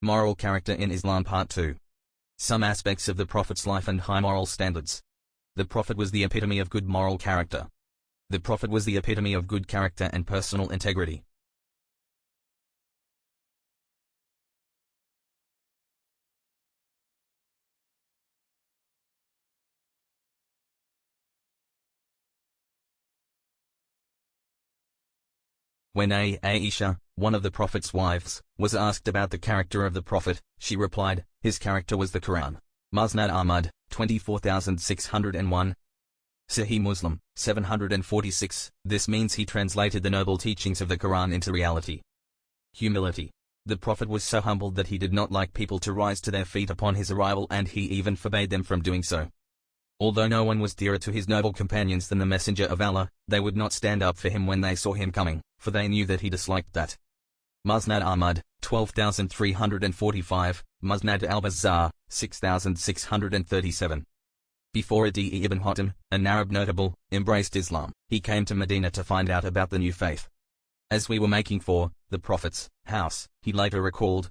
Moral Character in Islam Part 2. Some aspects of the Prophet's life and high moral standards. The Prophet was the epitome of good moral character. The Prophet was the epitome of good character and personal integrity. When Aisha, one of the Prophet's wives, was asked about the character of the Prophet, she replied, his character was the Qur'an. Musnad Ahmad, 24601. Sahih Muslim, 746. This means he translated the noble teachings of the Qur'an into reality. Humility. The Prophet was so humbled that he did not like people to rise to their feet upon his arrival, and he even forbade them from doing so. Although no one was dearer to his noble companions than the Messenger of Allah, they would not stand up for him when they saw him coming, for they knew that he disliked that. Musnad Ahmad, 12345, Musnad al-Bazzar, 6637. Before Adi ibn Hatim, an Arab notable, embraced Islam, he came to Medina to find out about the new faith. As we were making for the Prophet's house, he later recalled,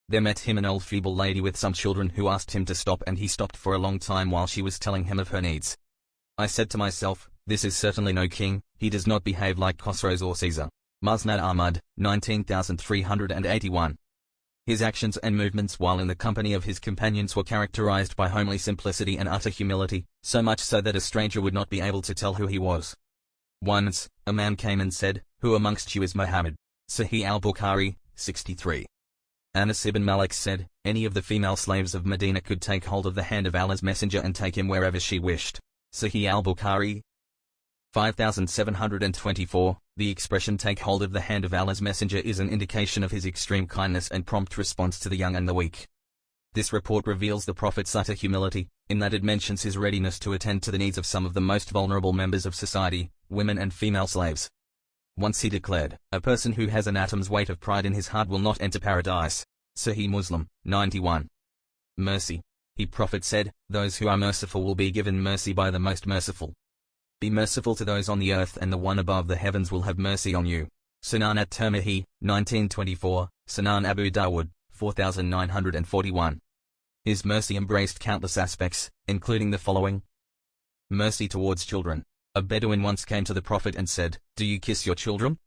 there met him an old feeble lady with some children who asked him to stop, and he stopped for a long time while she was telling him of her needs. I said to myself, this is certainly no king, he does not behave like Khosrow or Caesar. Musnad Ahmad, 19381. His actions and movements while in the company of his companions were characterized by homely simplicity and utter humility, so much so that a stranger would not be able to tell who he was. Once, a man came and said, who amongst you is Muhammad? Sahih Al-Bukhari, 63. Anas ibn Malik said, any of the female slaves of Medina could take hold of the hand of Allah's messenger and take him wherever she wished. Sahih Al-Bukhari, 5724. The expression take hold of the hand of Allah's messenger is an indication of his extreme kindness and prompt response to the young and the weak. This report reveals the Prophet's utter humility, in that it mentions his readiness to attend to the needs of some of the most vulnerable members of society, women and female slaves. Once he declared, a person who has an atom's weight of pride in his heart will not enter paradise. Sahih Muslim, 91. Mercy. The Prophet said, those who are merciful will be given mercy by the most merciful. Be merciful to those on the earth, and the one above the heavens will have mercy on you. Sunan at-Tirmidhi, 1924, Sunan Abu Dawud, 4941. His mercy embraced countless aspects, including the following. Mercy towards children. A Bedouin once came to the Prophet and said, do you kiss your children?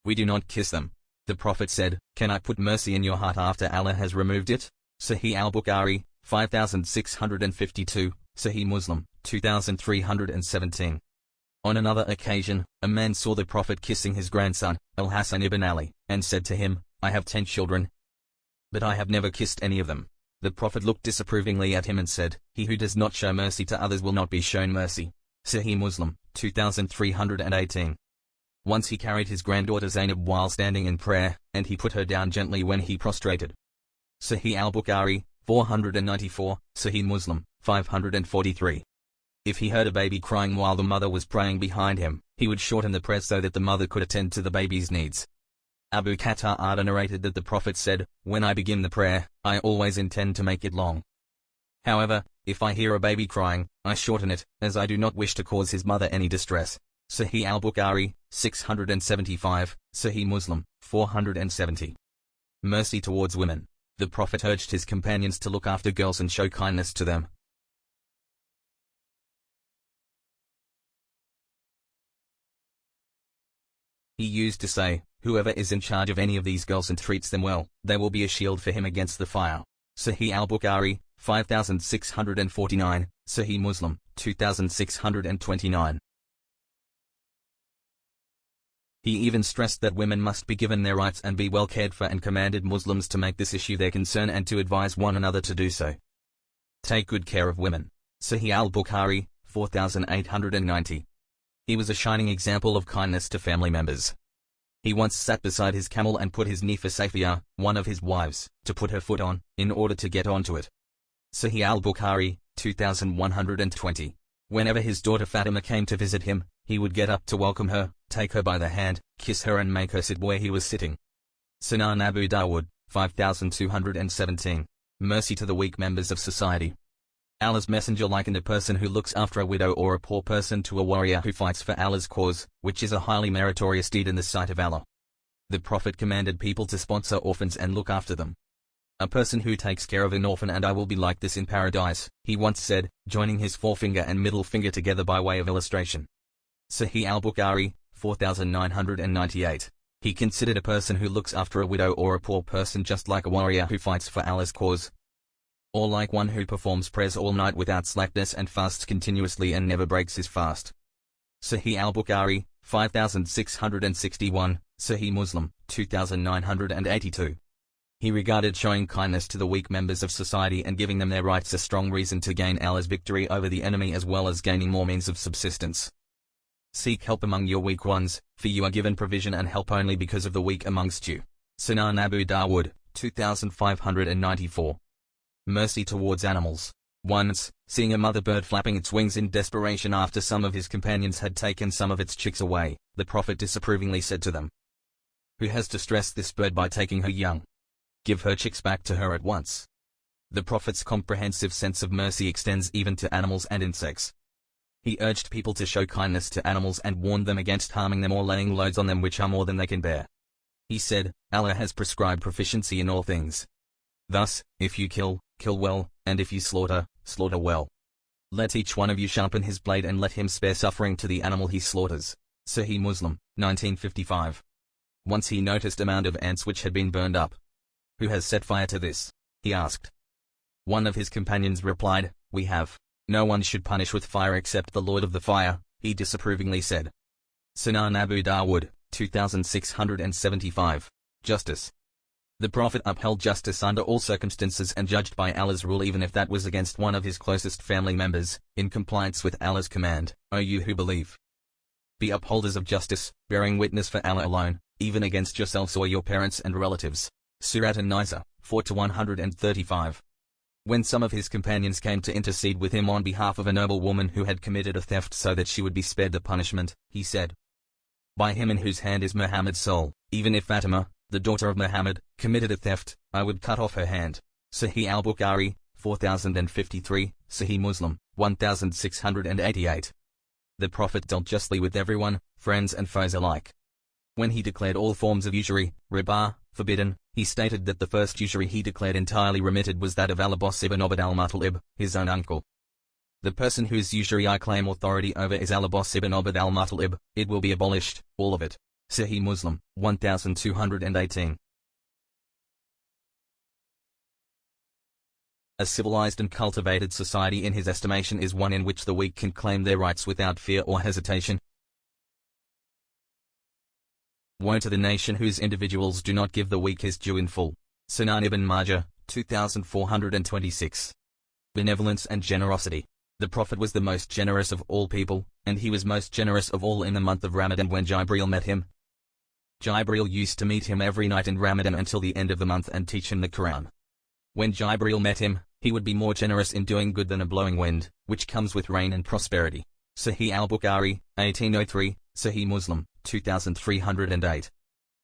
We do not kiss them. The Prophet said, can I put mercy in your heart after Allah has removed it? Sahih Al-Bukhari, 5652, Sahih Muslim, 2317. On another occasion, a man saw the Prophet kissing his grandson, Al-Hasan ibn Ali, and said to him, I have 10 children, but I have never kissed any of them. The Prophet looked disapprovingly at him and said, he who does not show mercy to others will not be shown mercy. Sahih Muslim, 2318. Once he carried his granddaughter Zainab while standing in prayer, and he put her down gently when he prostrated. Sahih Al-Bukhari, 494, Sahih Muslim, 543. If he heard a baby crying while the mother was praying behind him, he would shorten the prayer so that the mother could attend to the baby's needs. Abu Qatada narrated that the Prophet said, when I begin the prayer, I always intend to make it long. However, if I hear a baby crying, I shorten it, as I do not wish to cause his mother any distress. Sahih Al-Bukhari, 675, Sahih Muslim, 470. Mercy towards women. The Prophet urged his companions to look after girls and show kindness to them. He used to say, whoever is in charge of any of these girls and treats them well, they will be a shield for him against the fire. Sahih Al-Bukhari, 5649, Sahih Muslim, 2629. He even stressed that women must be given their rights and be well cared for, and commanded Muslims to make this issue their concern and to advise one another to do so. Take good care of women. Sahih Al-Bukhari, 4890. He was a shining example of kindness to family members. He once sat beside his camel and put his knee for Safiya, one of his wives, to put her foot on, in order to get onto it. Sahih Al-Bukhari, 2120. Whenever his daughter Fatima came to visit him, he would get up to welcome her, take her by the hand, kiss her and make her sit where he was sitting. Sunan Abu Dawud, 5217. Mercy to the weak members of society. Allah's messenger likened a person who looks after a widow or a poor person to a warrior who fights for Allah's cause, which is a highly meritorious deed in the sight of Allah. The Prophet commanded people to sponsor orphans and look after them. A person who takes care of an orphan, and I will be like this in paradise, he once said, joining his forefinger and middle finger together by way of illustration. Sahih Al-Bukhari, 4998. He considered a person who looks after a widow or a poor person just like a warrior who fights for Allah's cause, or like one who performs prayers all night without slackness and fasts continuously and never breaks his fast. Sahih Al-Bukhari, 5661, Sahih Muslim, 2982. He regarded showing kindness to the weak members of society and giving them their rights a strong reason to gain Allah's victory over the enemy, as well as gaining more means of subsistence. Seek help among your weak ones, for you are given provision and help only because of the weak amongst you. Sunan Abu Dawud, 2594. Mercy towards animals. Once, seeing a mother bird flapping its wings in desperation after some of his companions had taken some of its chicks away, the Prophet disapprovingly said to them, "Who has distressed this bird by taking her young? Give her chicks back to her at once." The Prophet's comprehensive sense of mercy extends even to animals and insects. He urged people to show kindness to animals and warned them against harming them or laying loads on them which are more than they can bear. He said, "Allah has prescribed proficiency in all things. Thus, if you kill, kill well, and if you slaughter, slaughter well. Let each one of you sharpen his blade and let him spare suffering to the animal he slaughters." Sahih Muslim, 1955. Once he noticed a mound of ants which had been burned up. "Who has set fire to this?" he asked. One of his companions replied, "We have." "No one should punish with fire except the Lord of the fire," he disapprovingly said. Sunan Abu Dawud, 2675. Justice. The Prophet upheld justice under all circumstances and judged by Allah's rule even if that was against one of his closest family members, in compliance with Allah's command, "O you who believe, be upholders of justice, bearing witness for Allah alone, even against yourselves or your parents and relatives." Surah An-Nisa, 4-135. When some of his companions came to intercede with him on behalf of a noble woman who had committed a theft so that she would be spared the punishment, he said, "By him in whose hand is Muhammad's soul, even if Fatima, the daughter of Muhammad, committed a theft, I would cut off her hand." Sahih Al-Bukhari, 4053, Sahih Muslim, 1688. The Prophet dealt justly with everyone, friends and foes alike. When he declared all forms of usury, riba, forbidden, he stated that the first usury he declared entirely remitted was that of Al-Abbas ibn Abd al-Muttalib, his own uncle. "The person whose usury I claim authority over is Al-Abbas ibn Abd al-Muttalib, it will be abolished, all of it." Sahih Muslim, 1218. A civilized and cultivated society in his estimation is one in which the weak can claim their rights without fear or hesitation. Woe to the nation whose individuals do not give the weak his due in full. Sunan ibn Majah, 2426. Benevolence and Generosity. The Prophet was the most generous of all people, and he was most generous of all in the month of Ramadan when Jibreel met him. Jibreel used to meet him every night in Ramadan until the end of the month and teach him the Qur'an. When Jibreel met him, he would be more generous in doing good than a blowing wind, which comes with rain and prosperity. Sahih Al-Bukhari, 1803, Sahih Muslim, 2308.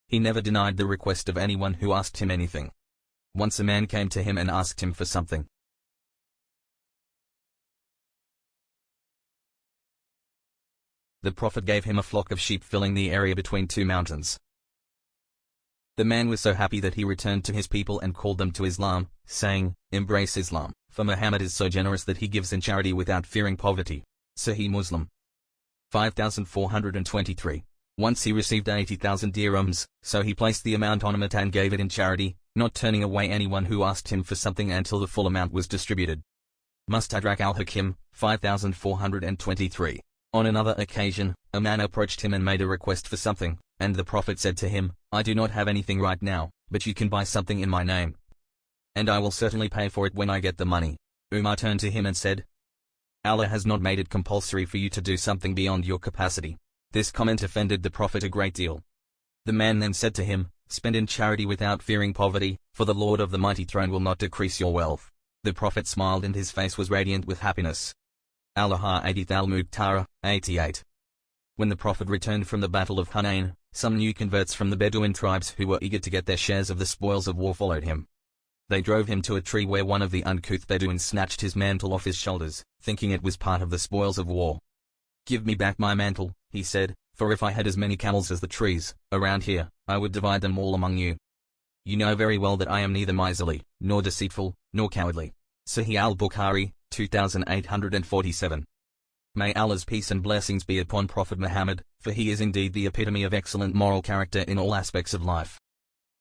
He never denied the request of anyone who asked him anything. Once a man came to him and asked him for something. The Prophet gave him a flock of sheep filling the area between two mountains. The man was so happy that he returned to his people and called them to Islam, saying, "Embrace Islam, for Muhammad is so generous that he gives in charity without fearing poverty." Sahih Muslim, 5423. Once he received 80,000 dirhams, so he placed the amount on a mat and gave it in charity, not turning away anyone who asked him for something until the full amount was distributed. Mustadrak al-Hakim, 5423. On another occasion, a man approached him and made a request for something, and the Prophet said to him, "I do not have anything right now, but you can buy something in my name, and I will certainly pay for it when I get the money." Umar turned to him and said, "Allah has not made it compulsory for you to do something beyond your capacity." This comment offended the Prophet a great deal. The man then said to him, "Spend in charity without fearing poverty, for the Lord of the mighty throne will not decrease your wealth." The Prophet smiled and his face was radiant with happiness. Allaah Hadith al-Muqtara, 88. When the Prophet returned from the Battle of Hunain, some new converts from the Bedouin tribes who were eager to get their shares of the spoils of war followed him. They drove him to a tree where one of the uncouth Bedouins snatched his mantle off his shoulders, thinking it was part of the spoils of war. "Give me back my mantle," he said, "for if I had as many camels as the trees around here, I would divide them all among you." You know very well that I am neither miserly, nor deceitful, nor cowardly. Sahih Al-Bukhari, 2847. May Allah's peace and blessings be upon Prophet Muhammad, for he is indeed the epitome of excellent moral character in all aspects of life.